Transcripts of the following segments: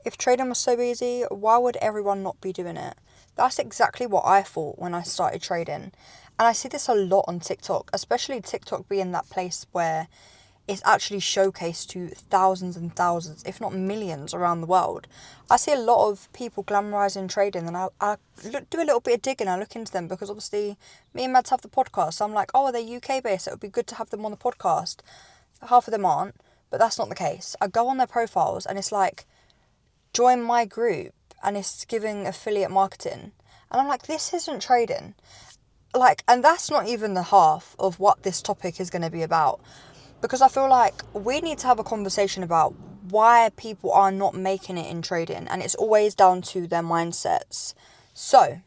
If trading was so easy, why would everyone not be doing it? That's exactly what I thought when I started trading. And I see this a lot on TikTok, especially TikTok being that place where it's actually showcased to thousands and thousands, if not millions, around the world. I see a lot of people glamorizing trading, and I do a little bit of digging. I look into them because obviously me and Mads have the podcast. So I'm like, oh, are they UK based? It would be good to have them on the podcast. Half of them aren't, but that's not the case. I go on their profiles and it's like, join my group, and it's giving affiliate marketing. And I'm like, this isn't trading. And that's not even the half of what this topic is going to be about. Because I feel like we need to have a conversation about why people are not making it in trading. And it's always down to their mindsets. So,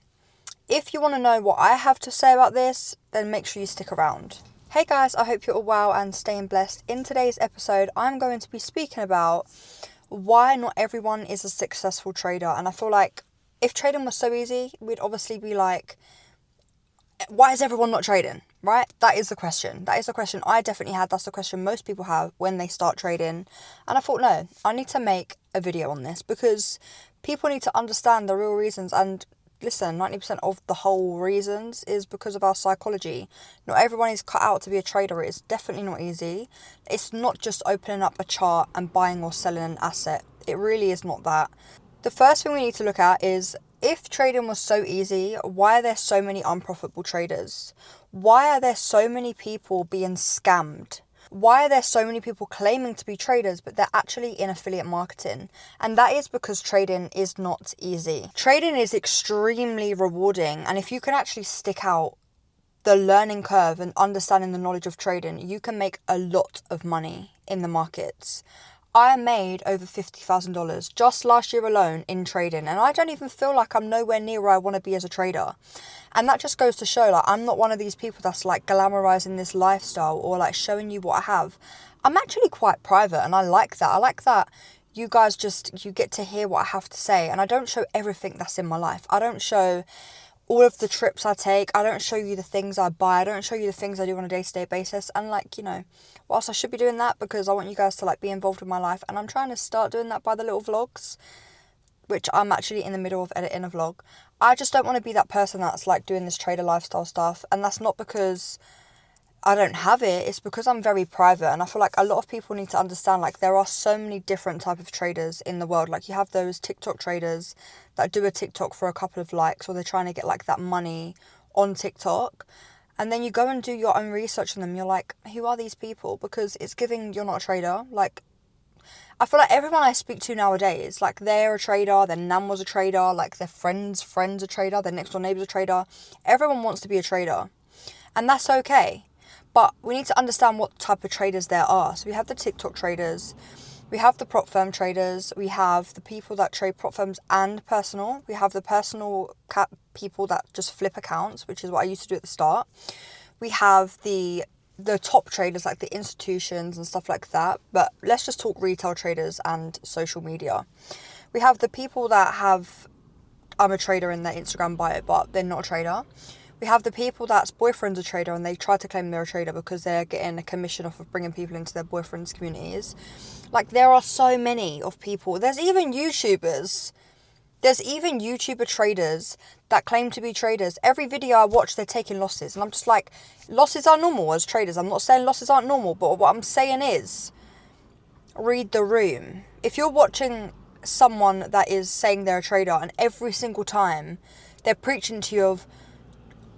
if you want to know what I have to say about this, then make sure you stick around. Hey guys, I hope you're all well and staying blessed. In today's episode, I'm going to be speaking about why not everyone is a successful trader. And I feel like if trading was so easy, we'd obviously be like, why is everyone not trading, right? That is the question. That is the question I definitely had. That's the question most people have when they start trading. And I thought, no, I need to make a video on this because people need to understand the real reasons. And listen, 90% of the whole reasons is because of our psychology. Not everyone is cut out to be a trader. It's definitely not easy. It's not just opening up a chart and buying or selling an asset. It really is not that. The first thing we need to look at is, if trading was so easy, why are there so many unprofitable traders? Why are there so many people being scammed? Why are there so many people claiming to be traders, but they're actually in affiliate marketing? And that is because trading is not easy. Trading is extremely rewarding. And if you can actually stick out the learning curve and understanding the knowledge of trading, you can make a lot of money in the markets. I made over $50,000 just last year alone in trading, and I don't even feel like I'm nowhere near where I want to be as a trader. And that just goes to show, like, I'm not one of these people that's like glamorizing this lifestyle or like showing you what I have. I'm actually quite private, and I like that. I like that you guys you get to hear what I have to say, and I don't show everything that's in my life. I don't show all of the trips I take. I don't show you the things I buy. I don't show you the things I do on a day-to-day basis. And whilst I should be doing that because I want you guys to like be involved with my life, and I'm trying to start doing that by the little vlogs, which I'm actually in the middle of editing a vlog. I just don't want to be that person that's like doing this trader lifestyle stuff. And that's not because I don't have it, it's because I'm very private. And I feel like a lot of people need to understand, like, there are so many different type of traders in the world. Like, you have those TikTok traders that do a TikTok for a couple of likes, or they're trying to get like that money on TikTok, and then you go and do your own research on them. You're like, who are these people? Because it's giving you're not a trader. Like, I feel like everyone I speak to nowadays, like, they're a trader, their nan was a trader, like their friends a trader, their next door neighbor's a trader. Everyone wants to be a trader, and that's okay. But we need to understand what type of traders there are. So we have the TikTok traders, we have the prop firm traders, we have the people that trade prop firms and personal. We have the personal people that just flip accounts, which is what I used to do at the start. We have the top traders, like the institutions and stuff like that. But let's just talk retail traders and social media. We have the people that have, I'm a trader in their Instagram bio, but they're not a trader. We have the people that's boyfriend's a trader and they try to claim they're a trader because they're getting a commission off of bringing people into their boyfriend's communities. Like, there are so many of people. There's even YouTubers. There's even YouTuber traders that claim to be traders. Every video I watch, they're taking losses. And I'm just like, losses are normal as traders. I'm not saying losses aren't normal, but what I'm saying is, read the room. If you're watching someone that is saying they're a trader and every single time they're preaching to you of,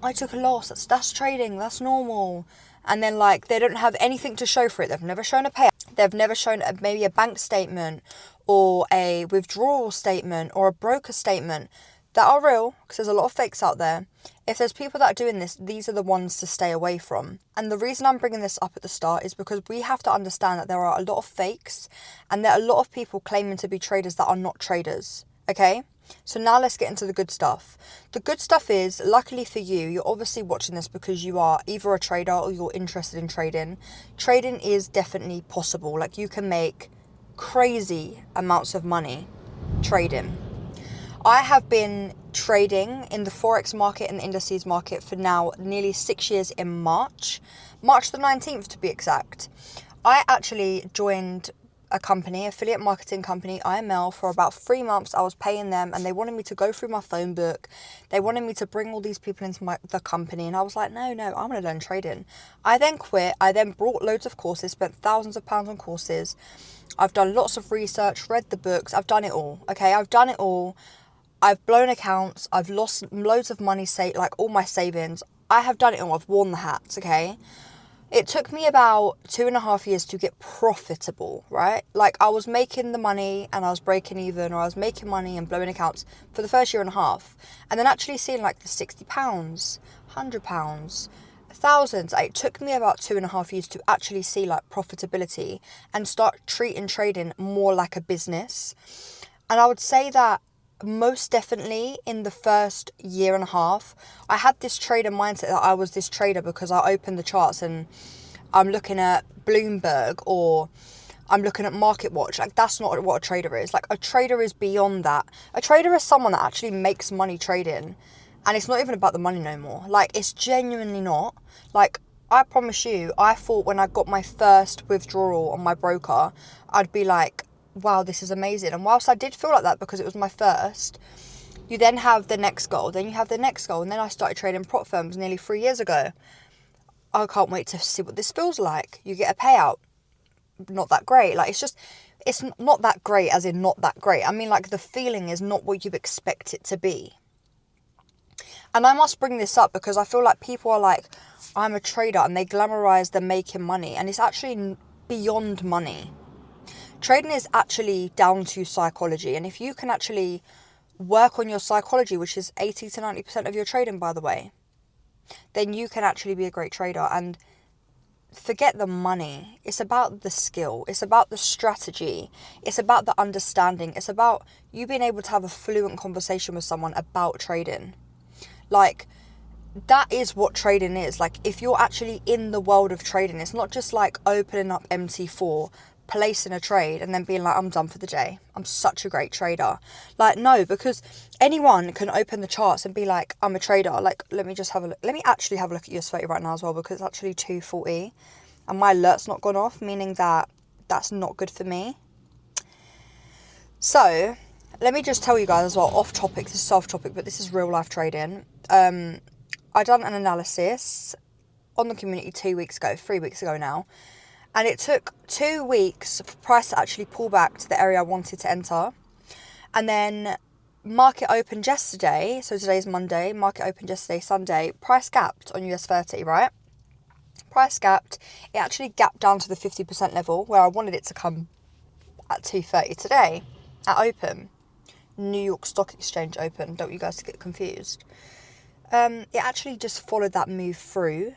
I took a loss, that's trading, that's normal. And then, like, they don't have anything to show for it. They've never shown a payout. They've never shown maybe a bank statement or a withdrawal statement or a broker statement that are real, because there's a lot of fakes out there. If there's people that are doing this, these are the ones to stay away from. And the reason I'm bringing this up at the start is because we have to understand that there are a lot of fakes and there are a lot of people claiming to be traders that are not traders, okay? So now let's get into the good stuff. The good stuff is, luckily for you, you're obviously watching this because you are either a trader or you're interested in trading. Trading is definitely possible. Like, you can make crazy amounts of money trading. I have been trading in the Forex market and the indices market for now nearly 6 years in March the 19th to be exact. I actually joined a company, affiliate marketing company, IML, for about 3 months. I was paying them and they wanted me to go through my phone book. They wanted me to bring all these people into the company, and I was like, no, I want to learn trading. I then quit. I then bought loads of courses, spent thousands of pounds on courses. I've done lots of research, read the books. I've done it all. Okay, I've done it all. I've blown accounts. I've lost loads of money, like all my savings. I have done it all. I've worn the hats, okay? It took me about 2.5 years to get profitable, right? Like, I was making the money and I was breaking even, or I was making money and blowing accounts for the first 1.5 years. And then actually seeing like the £60, £100, thousands. It took me about 2.5 years to actually see like profitability and start treating trading more like a business. And I would say that most definitely in the first 1.5 years, I had this trader mindset that I was this trader because I opened the charts and I'm looking at Bloomberg or I'm looking at MarketWatch. Like, that's not what a trader is. Like, a trader is beyond that. A trader is someone that actually makes money trading, and it's not even about the money no more. Like, it's genuinely not. Like, I promise you, I thought when I got my first withdrawal on my broker, I'd be like, wow, this is amazing. And whilst I did feel like that because it was my first, you then have the next goal, then you have the next goal, and then I started trading prop firms nearly 3 years ago. I can't wait to see what this feels like. You get a payout. Not that great. Like, it's not that great as in not that great. I mean, like, the feeling is not what you expect it to be. And I must bring this up because I feel like people are like, I'm a trader, and they glamorize the making money, and it's actually beyond money. Trading is actually down to psychology, and if you can actually work on your psychology, which is 80 to 90% of your trading, by the way, then you can actually be a great trader. And forget the money. It's about the skill. It's about the strategy. It's about the understanding. It's about you being able to have a fluent conversation with someone about trading. Like, that is what trading is. Like, if you're actually in the world of trading, it's not just like opening up MT4, placing a trade and then being like, I'm done for the day. I'm such a great trader. Like, no, because anyone can open the charts and be like, I'm a trader. Like, let me just have a look. Let me actually have a look at US 30 right now as well, because it's actually 2:40 and my alert's not gone off, meaning that that's not good for me. So let me just tell you guys as well, off topic, this is off topic, but this is real life trading. I done an analysis on the community 3 weeks ago now. And it took 2 weeks for price to actually pull back to the area I wanted to enter. And then market opened yesterday. So today's Monday. Market opened yesterday, Sunday. Price gapped on US 30, right? Price gapped. It actually gapped down to the 50% level where I wanted it to come at 2:30 today at open. New York Stock Exchange open. Don't you guys get confused. It actually just followed that move through.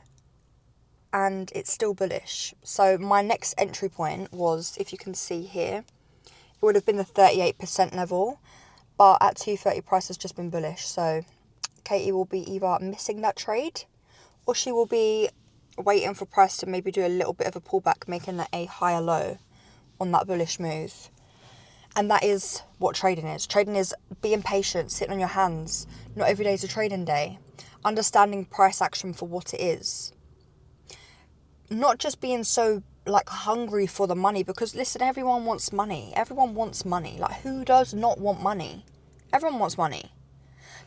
And it's still bullish. So my next entry point was, if you can see here, it would have been the 38% level, but at 2:30 price has just been bullish. So Katie will be either missing that trade, or she will be waiting for price to maybe do a little bit of a pullback, making that a higher low on that bullish move. And that is what trading is. Trading is being patient, sitting on your hands. Not every day is a trading day. Understanding price action for what it is. Not just being so like hungry for the money, because listen, everyone wants money. Everyone wants money. Like, who does not want money? Everyone wants money.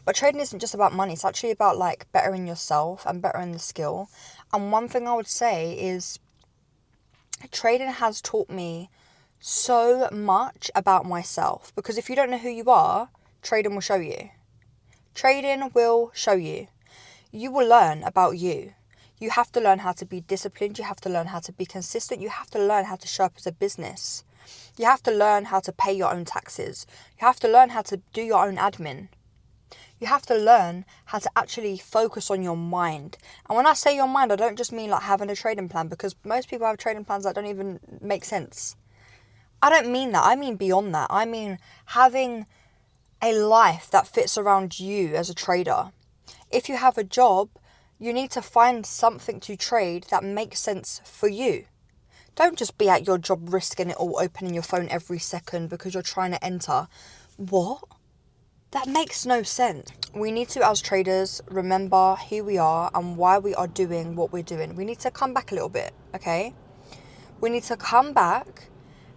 But trading isn't just about money. It's actually about like bettering yourself and bettering the skill. And one thing I would say is trading has taught me so much about myself, because if you don't know who you are, trading will show you. Trading will show you. You will learn about you. You have to learn how to be disciplined. You have to learn how to be consistent. You have to learn how to show up as a business. You have to learn how to pay your own taxes. You have to learn how to do your own admin. You have to learn how to actually focus on your mind. And when I say your mind, I don't just mean like having a trading plan, because most people have trading plans that don't even make sense. I don't mean that. I mean beyond that. I mean having a life that fits around you as a trader. If you have a job, you need to find something to trade that makes sense for you. Don't just be at your job risking it all, opening your phone every second because you're trying to enter. What? That makes no sense. We need to, as traders, remember who we are and why we are doing what we're doing. We need to come back a little bit, okay? We need to come back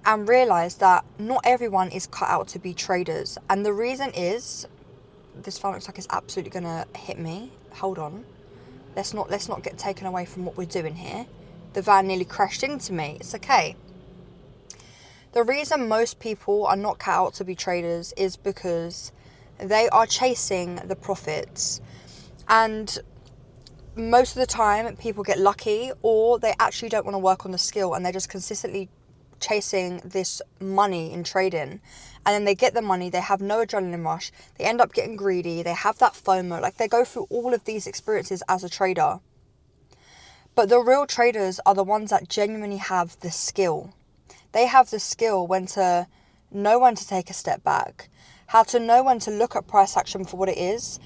and realised that not everyone is cut out to be traders. And the reason is, this phone looks like it's absolutely gonna hit me. Hold on. Let's not get taken away from what we're doing here. The van nearly crashed into me. It's okay. The reason most people are not cut out to be traders is because they are chasing the profits. And most of the time, people get lucky, or they actually don't want to work on the skill and they're just consistently chasing this money in trading. And then they get the money, they have no adrenaline rush, they end up getting greedy, they have that FOMO, like they go through all of these experiences as a trader. But the real traders are the ones that genuinely have the skill. They have the skill when to know when to take a step back, how to know when to look at price action for what it is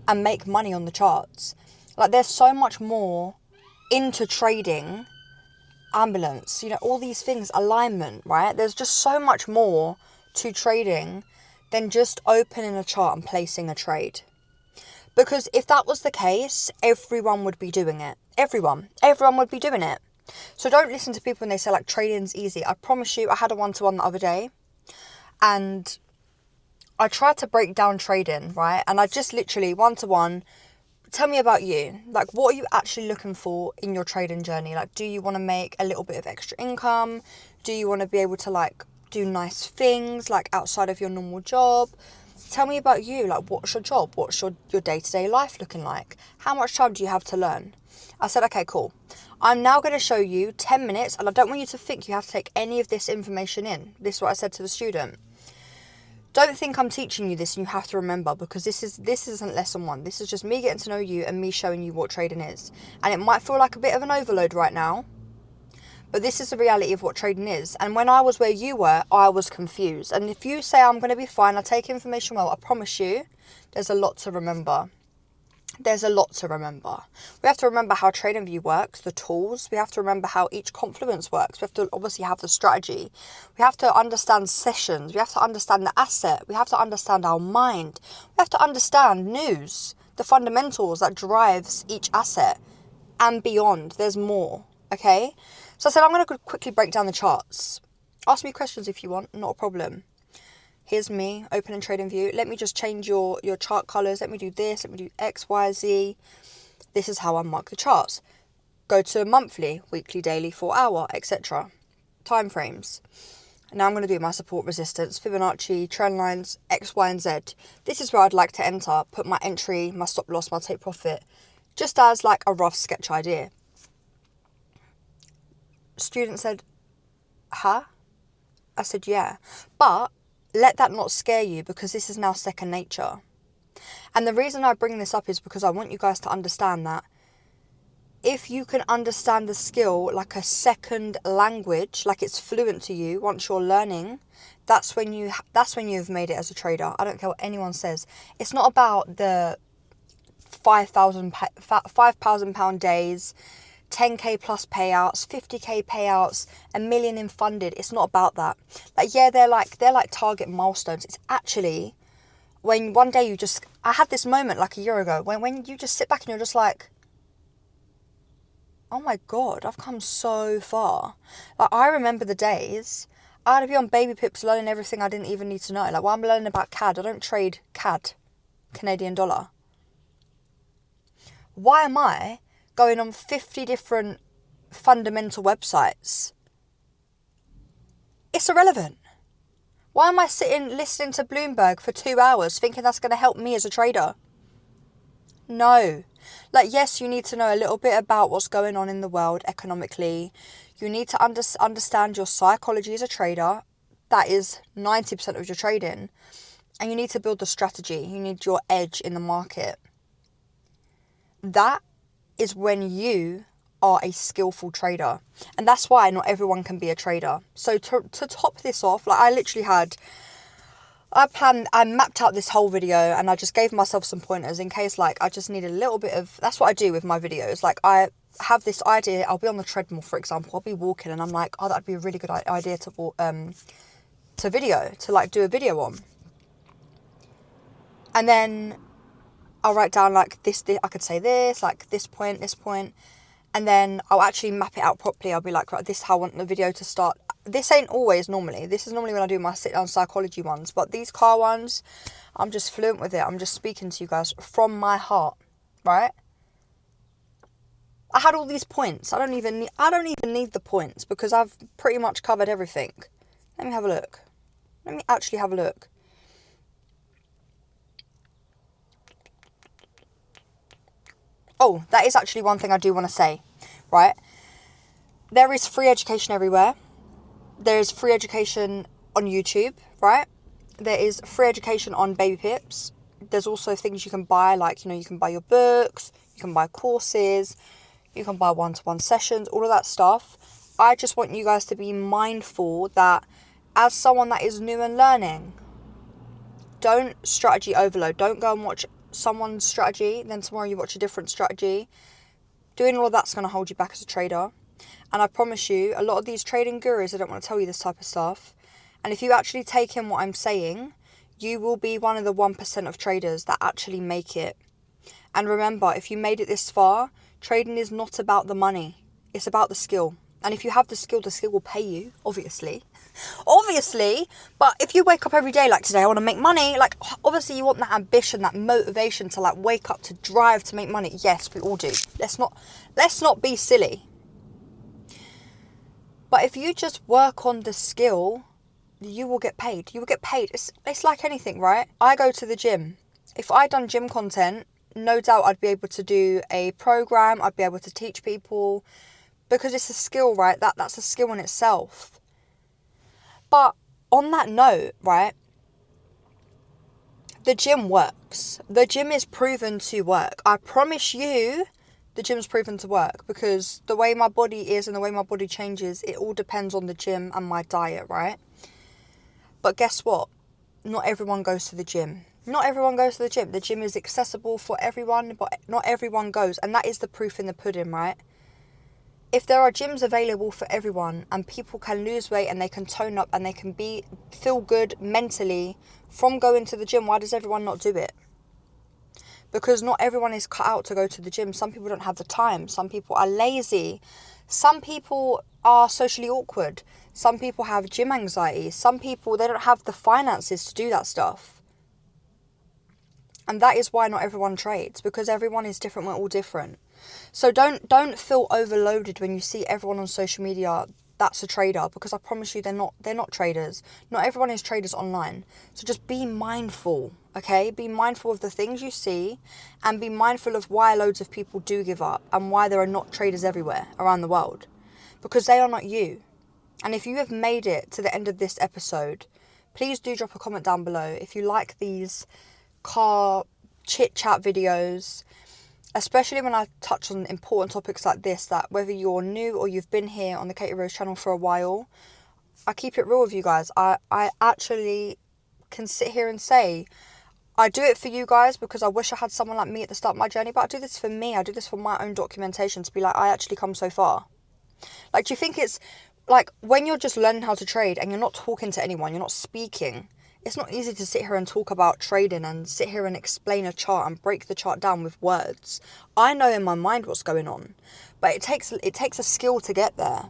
and make money on the charts. Like, there's so much more into trading, ambulance, all these things, alignment, right? There's just so much more to trading than just opening a chart and placing a trade. Because if that was the case, everyone would be doing it. Everyone would be doing it. So don't listen to people when they say like trading's easy. I promise you, I had a one-to-one the other day and I tried to break down trading, right? And I just literally one-to-one, tell me about you. Like, what are you actually looking for in your trading journey? Like, do you want to make a little bit of extra income? Do you want to be able to like do nice things like outside of your normal job? Tell me about you. Like, what's your job? What's your day-to-day life looking like? How much time do you have to learn? I said, okay, cool. I'm now going to show you 10 minutes, and I don't want you to think you have to take any of this information in. This is what I said to the student. Don't think I'm teaching you this and you have to remember, because this isn't lesson one. This is just me getting to know you and me showing you what trading is. And it might feel like a bit of an overload right now, but this is the reality of what trading is. And when I was where you were, I was confused. And if you say I'm going to be fine, I take information well, I promise you, there's a lot to remember. There's a lot to remember. We have to remember how TradingView works, the tools. We have to remember how each confluence works. We have to obviously have the strategy. We have to understand sessions. We have to understand the asset. We have to understand our mind. We have to understand news, the fundamentals that drives each asset and beyond. There's more, okay? So I said I'm going to quickly break down the charts. Ask me questions if you want, not a problem. Here's me, opening TradingView. Let me just change your chart colors. Let me do this. Let me do X, Y, Z. This is how I mark the charts. Go to monthly, weekly, daily, 4 hour, etc. Time frames. Now I'm going to do my support resistance, Fibonacci, trend lines, X, Y, and Z. This is where I'd like to enter, put my entry, my stop loss, my take profit, just as like a rough sketch idea. Student said, huh? I said, yeah. But let that not scare you, because this is now second nature. And the reason I bring this up is because I want you guys to understand that if you can understand the skill like a second language, like it's fluent to you once you're learning, that's when you've made it as a trader. I don't care what anyone says. It's not about the £5,000 days, 10k plus payouts, 50k payouts, a million in funded. It's not about that. Like, yeah, they're like target milestones. It's actually when one day I had this moment like a year ago when you just sit back and you're just like, oh my God, I've come so far. Like, I remember the days I had to be on baby pips learning everything I didn't even need to know. Like, while I'm learning about CAD, I don't trade CAD, Canadian dollar. Why am I going on 50 different fundamental websites? It's irrelevant. Why am I sitting listening to Bloomberg for 2 hours thinking that's going to help me as a trader? No. Like, yes, you need to know a little bit about what's going on in the world economically. You need to understand your psychology as a trader. That is 90% of your trading. And you need to build the strategy. You need your edge in the market. That is when you are a skillful trader. And that's why not everyone can be a trader. So to top this off, like, I literally I mapped out this whole video and I just gave myself some pointers in case, like, I just need a little bit of, that's what I do with my videos. Like, I have this idea, I'll be on the treadmill, for example, I'll be walking and I'm like, oh, that'd be a really good idea to do a video on. And then I'll write down like this, I could say this, like this point. And then I'll actually map it out properly. I'll be like, right, this is how I want the video to start. This ain't always normally. This is normally when I do my sit-down psychology ones. But these car ones, I'm just fluent with it. I'm just speaking to you guys from my heart, right? I had all these points. I don't even need the points because I've pretty much covered everything. Let me have a look. Let me actually have a look. Oh, that is actually one thing I do want to say, right? There is free education everywhere. There is free education on YouTube, right? There is free education on Baby Pips. There's also things you can buy, like, you can buy your books, you can buy courses, you can buy one-to-one sessions, all of that stuff. I just want you guys to be mindful that as someone that is new and learning, don't strategy overload. Don't go and watch someone's strategy, then tomorrow you watch a different strategy. Doing all of that's going to hold you back as a trader. And I promise you, a lot of these trading gurus, they don't want to tell you this type of stuff. And if you actually take in what I'm saying, you will be one of the 1% of traders that actually make it. And remember, if you made it this far, trading is not about the money. It's about the skill. And if you have the skill will pay you, obviously. Obviously. But if you wake up every day like, today I want to make money, like, obviously you want that ambition, that motivation to like wake up, to drive, to make money. Yes, we all do. Let's not be silly. But if you just work on the skill, you will get paid. You will get paid. It's like anything, right? I go to the gym. If I'd done gym content, no doubt I'd be able to do a program. I'd be able to teach people because it's a skill, right? That's a skill in itself. But on that note, right, the gym works. The gym is proven to work. I promise you, the gym's proven to work because the way my body is and the way my body changes, it all depends on the gym and my diet, right? But guess what? Not everyone goes to the gym. Not everyone goes to the gym. The gym is accessible for everyone, but not everyone goes. And that is the proof in the pudding, right? If there are gyms available for everyone and people can lose weight and they can tone up and they can feel good mentally from going to the gym, why does everyone not do it? Because not everyone is cut out to go to the gym. Some people don't have the time. Some people are lazy. Some people are socially awkward. Some people have gym anxiety. Some people, they don't have the finances to do that stuff. And that is why not everyone trades, because everyone is different. We're all different. So don't feel overloaded when you see everyone on social media that's a trader, because I promise you they're not traders. Not everyone is traders online. So just be mindful, okay? Be mindful of the things you see and be mindful of why loads of people do give up and why there are not traders everywhere around the world, because they are not you. And if you have made it to the end of this episode, please do drop a comment down below if you like these car chit chat videos, especially when I touch on important topics like this, that whether you're new or you've been here on the Katie Rose channel for a while, I keep it real with you guys. I actually can sit here and say I do it for you guys because I wish I had someone like me at the start of my journey, but I do this for me. I do this for my own documentation, to be like, I actually come so far. Like, do you think it's like when you're just learning how to trade and you're not talking to anyone, you're not speaking, it's not easy to sit here and talk about trading and sit here and explain a chart and break the chart down with words. I know in my mind what's going on, but it takes a skill to get there.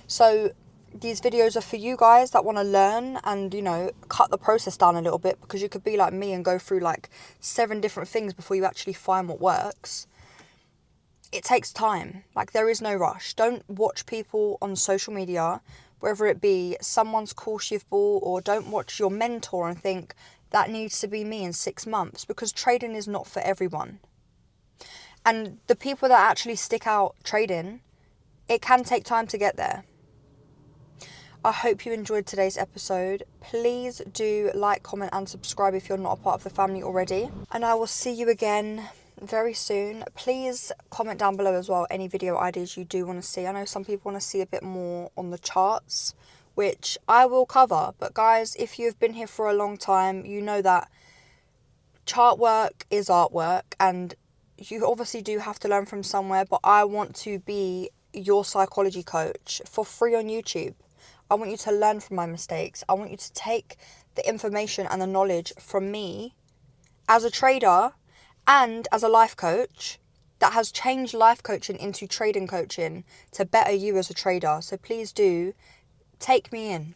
So these videos are for you guys that want to learn and, cut the process down a little bit, because you could be like me and go through like 7 different things before you actually find what works. It takes time. Like, there is no rush. Don't watch people on social media, whether it be someone's course you've bought, or don't watch your mentor and think that needs to be me in 6 months, because trading is not for everyone. And the people that actually stick out trading, it can take time to get there. I hope you enjoyed today's episode. Please do like, comment and subscribe if you're not a part of the family already. And I will see you again very soon. Please comment down below as well any video ideas you do want to see. I know some people want to see a bit more on the charts, which I will cover. But guys, if you've been here for a long time, you know that chart work is artwork, and you obviously do have to learn from somewhere. But I want to be your psychology coach for free on YouTube. I want you to learn from my mistakes. I want you to take the information and the knowledge from me as a trader and as a life coach, that has changed life coaching into trading coaching to better you as a trader. So please do take me in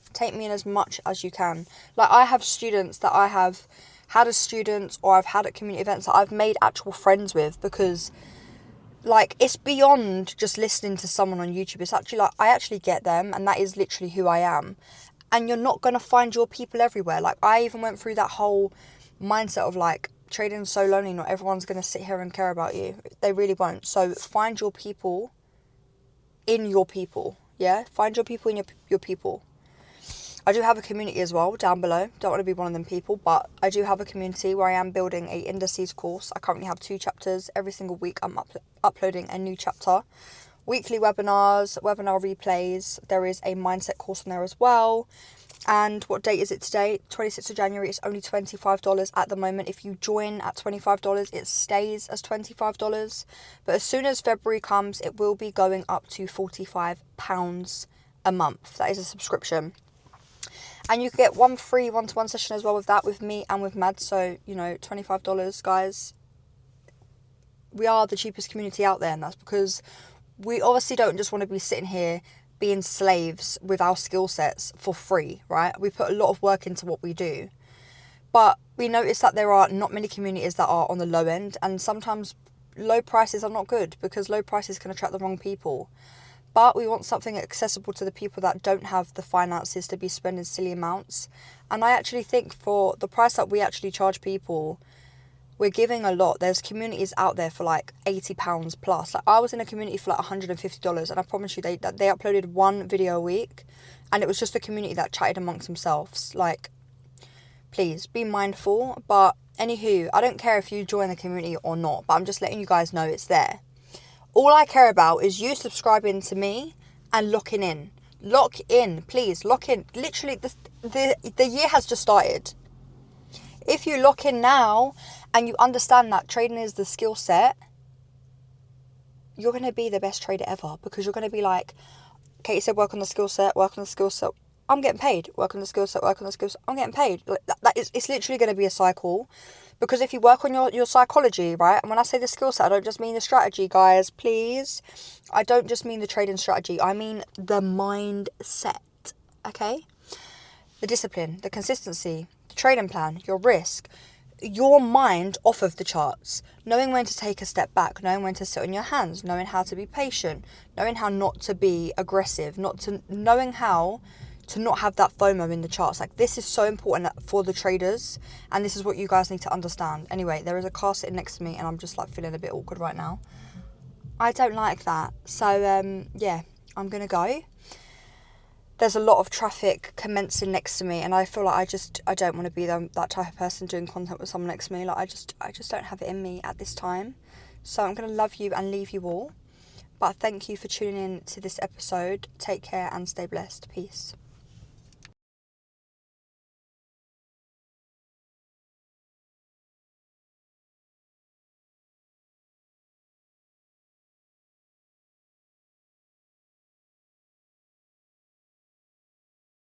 as much as you can. Like, I have students that I have had as students, or I've had at community events that I've made actual friends with, because like, it's beyond just listening to someone on YouTube. It's actually like, I actually get them, and that is literally who I am. And you're not going to find your people everywhere. Like, I even went through that whole mindset of like, trading is so lonely, not everyone's going to sit here and care about you. They really won't. So find your people in your people. Yeah, find your people in your people. I do have a community as well down below. Don't want to be one of them people, but I do have a community where I am building a indices course. I currently have 2 chapters. Every single week I'm uploading a new chapter. Weekly webinars, webinar replays. There is a mindset course on there as well. And what date is it today? 26th of January. It's only $25 at the moment. If you join at $25, it stays as $25. But as soon as February comes, it will be going up to £45 a month. That is a subscription. And you can get one free one-to-one session as well with that, with me and with Mad. So, you know, $25, guys. We are the cheapest community out there, and that's because we obviously don't just want to be sitting here being slaves with our skill sets for free, right? We put a lot of work into what we do. But we notice that there are not many communities that are on the low end, and sometimes low prices are not good because low prices can attract the wrong people. But we want something accessible to the people that don't have the finances to be spending silly amounts. And I actually think for the price that we actually charge people, we're giving a lot. There's communities out there for like £80 plus. Like, I was in a community for like $150, and I promise you they uploaded 1 video a week, and it was just a community that chatted amongst themselves. Like, please be mindful. But anywho, I don't care if you join the community or not, but I'm just letting you guys know it's there. All I care about is you subscribing to me and locking in. Lock in, please. Lock in. Literally, the year has just started. If you lock in now and you understand that trading is the skill set, you're going to be the best trader ever, because you're going to be like, Katie said, work on the skill set, work on the skill set. I'm getting paid. Work on the skill set, work on the skill set. I'm getting paid. Like, it's literally going to be a cycle. Because if you work on your psychology, right? And when I say the skill set, I don't just mean the strategy, guys, please. I don't just mean the trading strategy. I mean the mindset, okay? The discipline, the consistency, the trading plan, your risk, your mind off of the charts, knowing when to take a step back, knowing when to sit on your hands, knowing how to be patient, knowing how not to be aggressive, knowing how to not have that FOMO in the charts. Like, this is so important for the traders, and this is what you guys need to understand. Anyway, there is a car sitting next to me, and I'm just like feeling a bit awkward right now. I don't like that. So yeah, I'm gonna go. There's a lot of traffic commencing next to me, and I feel like I don't want to be that type of person doing content with someone next to me. Like, I just don't have it in me at this time. So I'm gonna love you and leave you all. But thank you for tuning in to this episode. Take care and stay blessed. Peace.